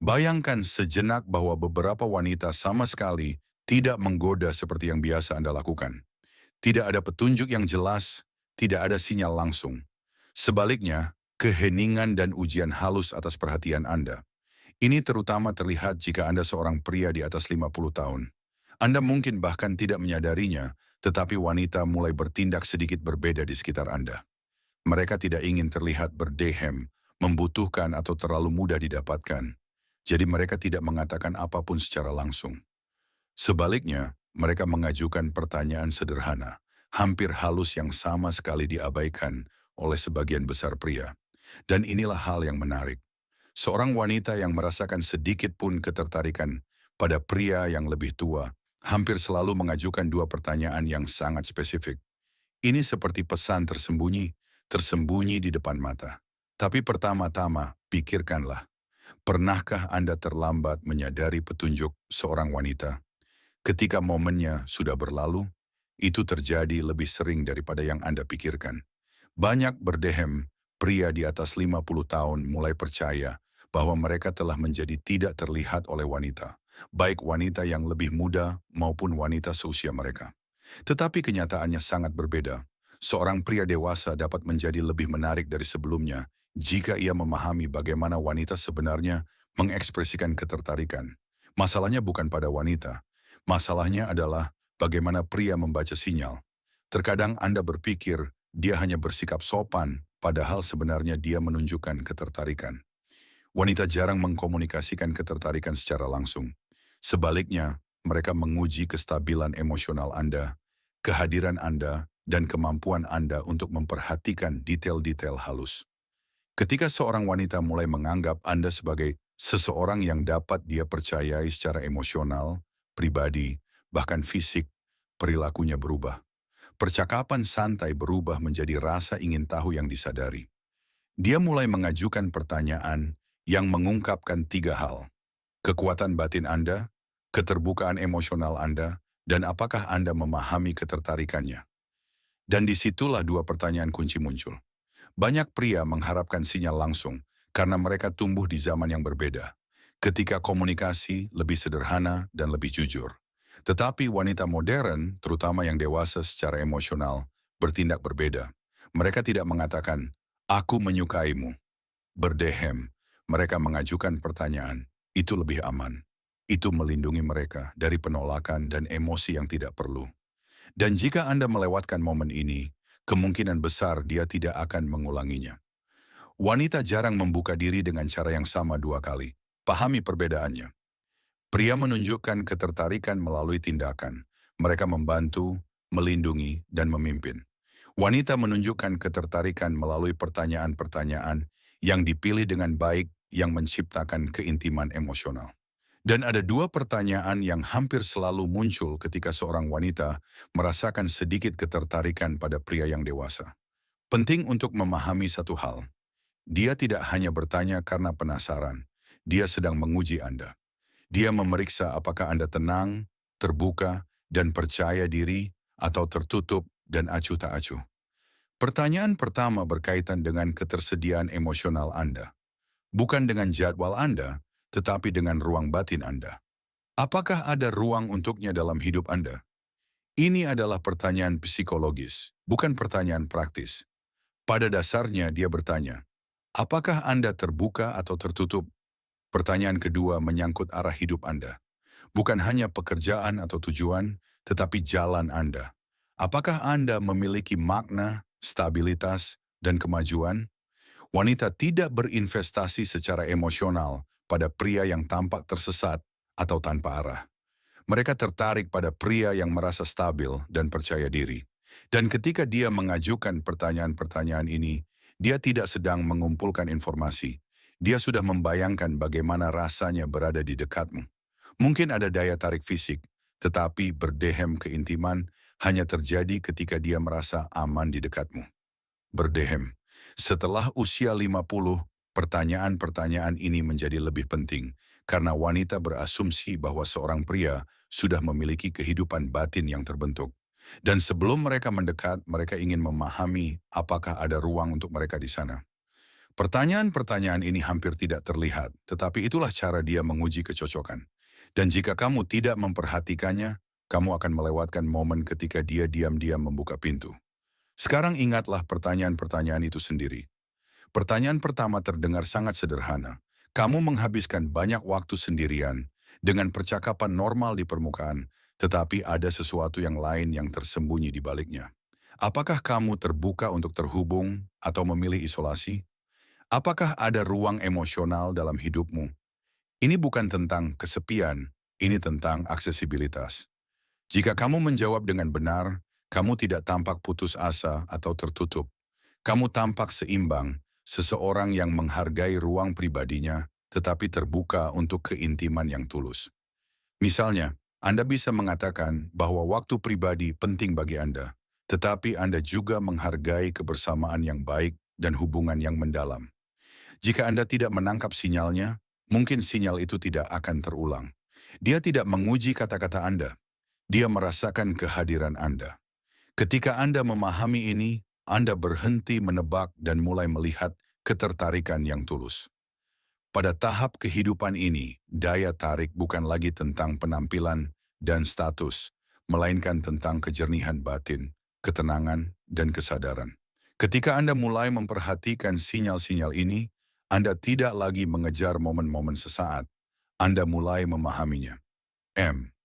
Bayangkan sejenak bahwa beberapa wanita sama sekali tidak menggoda seperti yang biasa Anda lakukan. Tidak ada petunjuk yang jelas, tidak ada sinyal langsung. Sebaliknya, keheningan dan ujian halus atas perhatian Anda. Ini terutama terlihat jika Anda seorang pria di atas 50 tahun. Anda mungkin bahkan tidak menyadarinya, tetapi wanita mulai bertindak sedikit berbeda di sekitar Anda. Mereka tidak ingin terlihat berdehem, membutuhkan atau terlalu mudah didapatkan. Jadi mereka tidak mengatakan apapun secara langsung. Sebaliknya, mereka mengajukan pertanyaan sederhana, hampir halus yang sama sekali diabaikan oleh sebagian besar pria. Dan inilah hal yang menarik. Seorang wanita yang merasakan sedikit pun ketertarikan pada pria yang lebih tua, hampir selalu mengajukan dua pertanyaan yang sangat spesifik. Ini seperti pesan tersembunyi, tersembunyi di depan mata. Tapi pertama-tama, pikirkanlah, pernahkah Anda terlambat menyadari petunjuk seorang wanita? Ketika momennya sudah berlalu, itu terjadi lebih sering daripada yang Anda pikirkan. Banyak berdehem, pria di atas 50 tahun mulai percaya bahwa mereka telah menjadi tidak terlihat oleh wanita, baik wanita yang lebih muda maupun wanita seusia mereka. Tetapi kenyataannya sangat berbeda. Seorang pria dewasa dapat menjadi lebih menarik dari sebelumnya jika ia memahami bagaimana wanita sebenarnya mengekspresikan ketertarikan. Masalahnya bukan pada wanita. Masalahnya adalah bagaimana pria membaca sinyal. Terkadang Anda berpikir dia hanya bersikap sopan, padahal sebenarnya dia menunjukkan ketertarikan. Wanita jarang mengkomunikasikan ketertarikan secara langsung. Sebaliknya, mereka menguji kestabilan emosional Anda, kehadiran Anda, dan kemampuan Anda untuk memperhatikan detail-detail halus. Ketika seorang wanita mulai menganggap Anda sebagai seseorang yang dapat dia percayai secara emosional, pribadi, bahkan fisik, perilakunya berubah. Percakapan santai berubah menjadi rasa ingin tahu yang disadari. Dia mulai mengajukan pertanyaan yang mengungkapkan tiga hal. Kekuatan batin Anda, keterbukaan emosional Anda, dan apakah Anda memahami ketertarikannya. Dan disitulah dua pertanyaan kunci muncul. Banyak pria mengharapkan sinyal langsung karena mereka tumbuh di zaman yang berbeda. Ketika komunikasi lebih sederhana dan lebih jujur. Tetapi wanita modern, terutama yang dewasa secara emosional, bertindak berbeda. Mereka tidak mengatakan, "Aku menyukaimu." Berdehem, mereka mengajukan pertanyaan. Itu lebih aman. Itu melindungi mereka dari penolakan dan emosi yang tidak perlu. Dan jika Anda melewatkan momen ini, kemungkinan besar dia tidak akan mengulanginya. Wanita jarang membuka diri dengan cara yang sama dua kali. Pahami perbedaannya. Pria menunjukkan ketertarikan melalui tindakan. Mereka membantu, melindungi, dan memimpin. Wanita menunjukkan ketertarikan melalui pertanyaan-pertanyaan yang dipilih dengan baik yang menciptakan keintiman emosional. Dan ada dua pertanyaan yang hampir selalu muncul ketika seorang wanita merasakan sedikit ketertarikan pada pria yang dewasa. Penting untuk memahami satu hal. Dia tidak hanya bertanya karena penasaran. Dia sedang menguji Anda. Dia memeriksa apakah Anda tenang, terbuka, dan percaya diri, atau tertutup dan acuh tak acuh. Pertanyaan pertama berkaitan dengan ketersediaan emosional Anda. Bukan dengan jadwal Anda, tetapi dengan ruang batin Anda. Apakah ada ruang untuknya dalam hidup Anda? Ini adalah pertanyaan psikologis, bukan pertanyaan praktis. Pada dasarnya dia bertanya, apakah Anda terbuka atau tertutup? Pertanyaan kedua menyangkut arah hidup Anda. Bukan hanya pekerjaan atau tujuan, tetapi jalan Anda. Apakah Anda memiliki makna, stabilitas, dan kemajuan? Wanita tidak berinvestasi secara emosional pada pria yang tampak tersesat atau tanpa arah. Mereka tertarik pada pria yang merasa stabil dan percaya diri. Dan ketika dia mengajukan pertanyaan-pertanyaan ini, dia tidak sedang mengumpulkan informasi. Dia sudah membayangkan bagaimana rasanya berada di dekatmu. Mungkin ada daya tarik fisik, tetapi berdehem keintiman hanya terjadi ketika dia merasa aman di dekatmu. Berdehem. Setelah usia 50, pertanyaan-pertanyaan ini menjadi lebih penting karena wanita berasumsi bahwa seorang pria sudah memiliki kehidupan batin yang terbentuk. Dan sebelum mereka mendekat, mereka ingin memahami apakah ada ruang untuk mereka di sana. Pertanyaan-pertanyaan ini hampir tidak terlihat, tetapi itulah cara dia menguji kecocokan. Dan jika kamu tidak memperhatikannya, kamu akan melewatkan momen ketika dia diam-diam membuka pintu. Sekarang ingatlah pertanyaan-pertanyaan itu sendiri. Pertanyaan pertama terdengar sangat sederhana. Kamu menghabiskan banyak waktu sendirian dengan percakapan normal di permukaan, tetapi ada sesuatu yang lain yang tersembunyi di baliknya. Apakah kamu terbuka untuk terhubung atau memilih isolasi? Apakah ada ruang emosional dalam hidupmu? Ini bukan tentang kesepian, ini tentang aksesibilitas. Jika kamu menjawab dengan benar, kamu tidak tampak putus asa atau tertutup. Kamu tampak seimbang, seseorang yang menghargai ruang pribadinya, tetapi terbuka untuk keintiman yang tulus. Misalnya, Anda bisa mengatakan bahwa waktu pribadi penting bagi Anda, tetapi Anda juga menghargai kebersamaan yang baik dan hubungan yang mendalam. Jika Anda tidak menangkap sinyalnya, mungkin sinyal itu tidak akan terulang. Dia tidak menguji kata-kata Anda, dia merasakan kehadiran Anda. Ketika Anda memahami ini, Anda berhenti menebak dan mulai melihat ketertarikan yang tulus. Pada tahap kehidupan ini, daya tarik bukan lagi tentang penampilan dan status, melainkan tentang kejernihan batin, ketenangan, dan kesadaran. Ketika Anda mulai memperhatikan sinyal-sinyal ini, Anda tidak lagi mengejar momen-momen sesaat. Anda mulai memahaminya. M.